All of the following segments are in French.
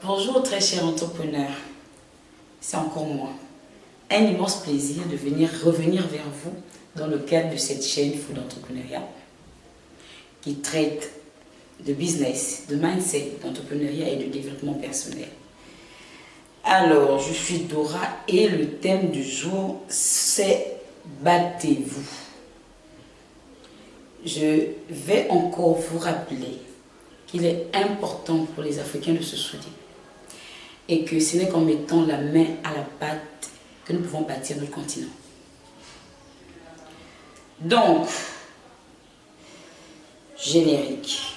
Bonjour très chers entrepreneurs, c'est encore moi. Un immense plaisir de revenir vers vous dans le cadre de cette chaîne Food Entrepreneuriat qui traite de business, de mindset, d'entrepreneuriat et de développement personnel. Alors, je suis Dora et le thème du jour c'est battez-vous. Je vais encore vous rappeler qu'il est important pour les Africains de se souder et que ce n'est qu'en mettant la main à la pâte que nous pouvons bâtir notre continent. Donc, générique.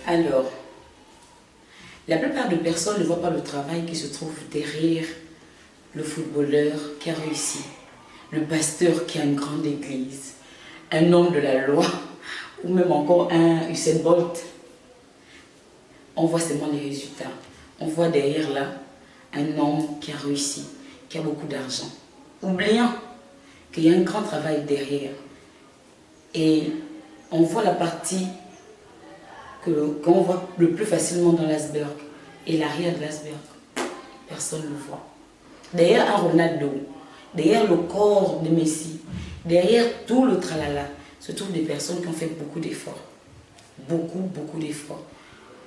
Alors, la plupart des personnes ne voient pas le travail qui se trouve derrière le footballeur qui a réussi, le pasteur qui a une grande église, un homme de la loi ou même encore un Usain Bolt. On voit seulement les résultats. On voit derrière là un homme qui a réussi, qui a beaucoup d'argent, oubliant qu'il y a un grand travail derrière. Et on voit la partie qu'on voit le plus facilement dans l'iceberg et l'arrière de l'iceberg. Personne ne le voit. Derrière un Ronaldo, derrière le corps de Messi, derrière tout le tralala, se trouvent des personnes qui ont fait beaucoup d'efforts. Beaucoup d'efforts.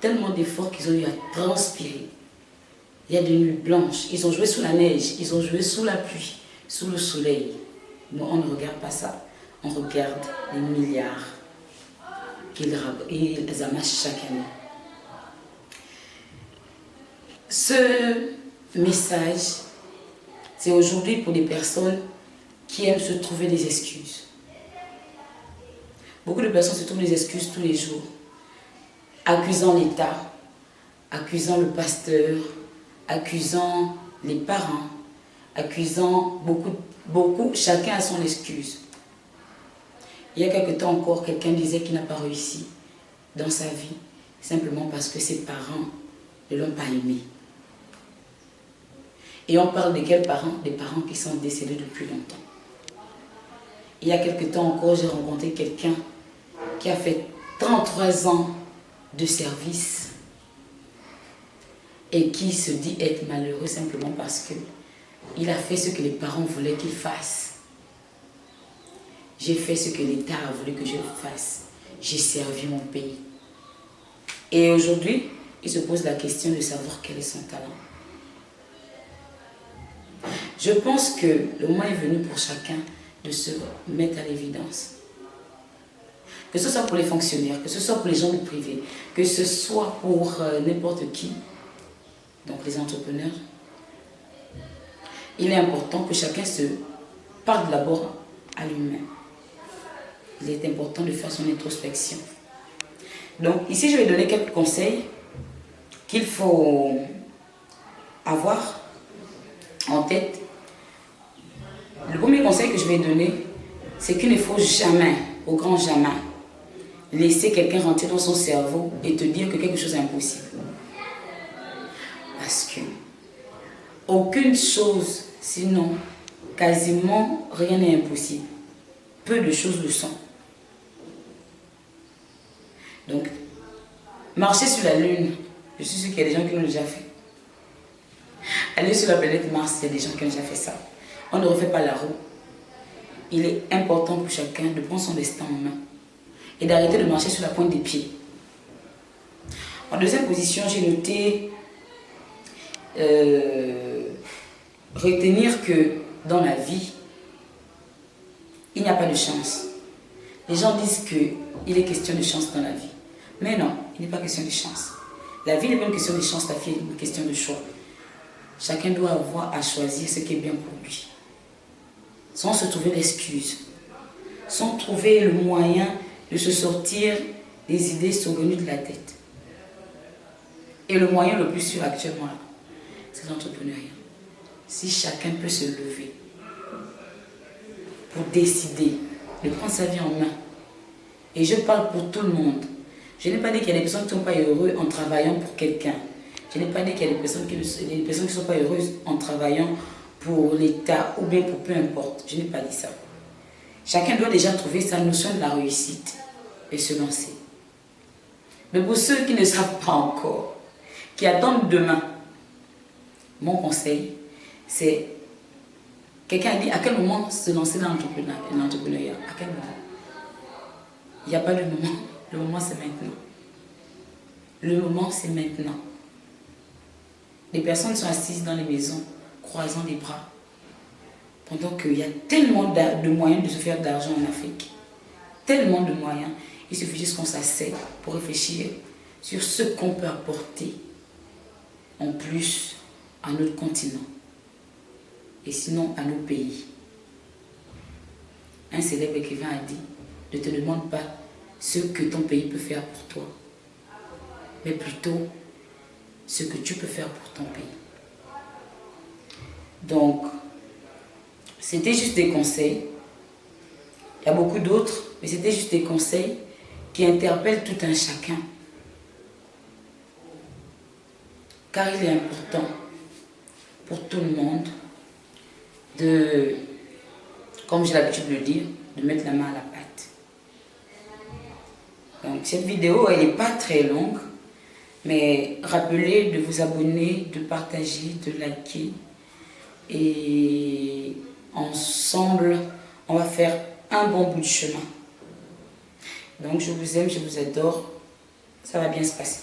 Tellement d'efforts qu'ils ont eu à transpirer. Il y a des nuits blanches. Ils ont joué sous la neige, ils ont joué sous la pluie, sous le soleil. Nous, on ne regarde pas ça. On regarde les milliards qu'ils amassent chaque année. Ce message, c'est aujourd'hui pour des personnes qui aiment se trouver des excuses. Beaucoup de personnes se trouvent des excuses tous les jours, accusant l'État, accusant le pasteur, accusant les parents, accusant beaucoup, chacun a son excuse. Il y a quelque temps encore, quelqu'un disait qu'il n'a pas réussi dans sa vie, simplement parce que ses parents ne l'ont pas aimé. Et on parle de quels parents? Des parents qui sont décédés depuis longtemps. Il y a quelque temps encore, j'ai rencontré quelqu'un qui a fait 33 ans de service et qui se dit être malheureux simplement parce qu'il a fait ce que les parents voulaient qu'il fasse. J'ai fait ce que l'État a voulu que je fasse. J'ai servi mon pays. Et aujourd'hui, il se pose la question de savoir quel est son talent. Je pense que le moment est venu pour chacun de se mettre à l'évidence. Que ce soit pour les fonctionnaires, que ce soit pour les gens du privé, que ce soit pour n'importe qui, donc les entrepreneurs, il est important que chacun se parle d'abord à lui-même. Il est important de faire son introspection. Donc ici, je vais donner quelques conseils qu'il faut avoir en tête. Le premier conseil que je vais donner, c'est qu'il ne faut jamais, au grand jamais, laisser quelqu'un rentrer dans son cerveau et te dire que quelque chose est impossible. Parce que aucune chose, sinon quasiment rien n'est impossible. Peu de choses le sont. Donc, marcher sur la Lune, je suis sûre qu'il y a des gens qui l'ont déjà fait. Aller sur la planète Mars, il y a des gens qui ont déjà fait ça. On ne refait pas la roue. Il est important pour chacun de prendre son destin en main et d'arrêter de marcher sur la pointe des pieds. En deuxième position, j'ai noté retenir que dans la vie, il n'y a pas de chance. Les gens disent qu'il est question de chance dans la vie. Mais non, il n'est pas question de chance. La vie n'est pas une question de chance, la vie est une question de choix. Chacun doit avoir à choisir ce qui est bien pour lui. Sans se trouver d'excuses. Sans trouver le moyen de se sortir des idées saugrenues de la tête. Et le moyen le plus sûr actuellement, c'est l'entrepreneuriat. Si chacun peut se lever pour décider de prendre sa vie en main, et je parle pour tout le monde, je n'ai pas dit qu'il y a des personnes qui ne sont pas heureuses en travaillant pour quelqu'un. Je n'ai pas dit qu'il y a des personnes qui ne sont pas heureuses en travaillant pour l'État ou bien pour peu importe. Je n'ai pas dit ça. Chacun doit déjà trouver sa notion de la réussite et se lancer. Mais pour ceux qui ne savent pas encore, qui attendent demain, mon conseil, c'est... Quelqu'un a dit à quel moment se lancer dans l'entrepreneuriat? À quel moment? Il n'y a pas de moment. Le moment, c'est maintenant. Le moment, c'est maintenant. Les personnes sont assises dans les maisons, croisant les bras, pendant qu'il y a tellement de moyens de se faire de l'argent en Afrique. Tellement de moyens. Il suffit juste qu'on s'asseye pour réfléchir sur ce qu'on peut apporter en plus à notre continent. Et sinon à nos pays. Un célèbre écrivain a dit, ne te demande pas ce que ton pays peut faire pour toi, mais plutôt ce que tu peux faire pour ton pays. Donc, c'était juste des conseils. Il y a beaucoup d'autres, mais c'était juste des conseils qui interpellent tout un chacun. Car il est important pour tout le monde de, comme j'ai l'habitude de le dire, de mettre la main à la pâte. Donc cette vidéo, elle n'est pas très longue, mais rappelez de vous abonner, de partager, de liker. Et ensemble, on va faire un bon bout de chemin. Donc je vous aime, je vous adore. Ça va bien se passer.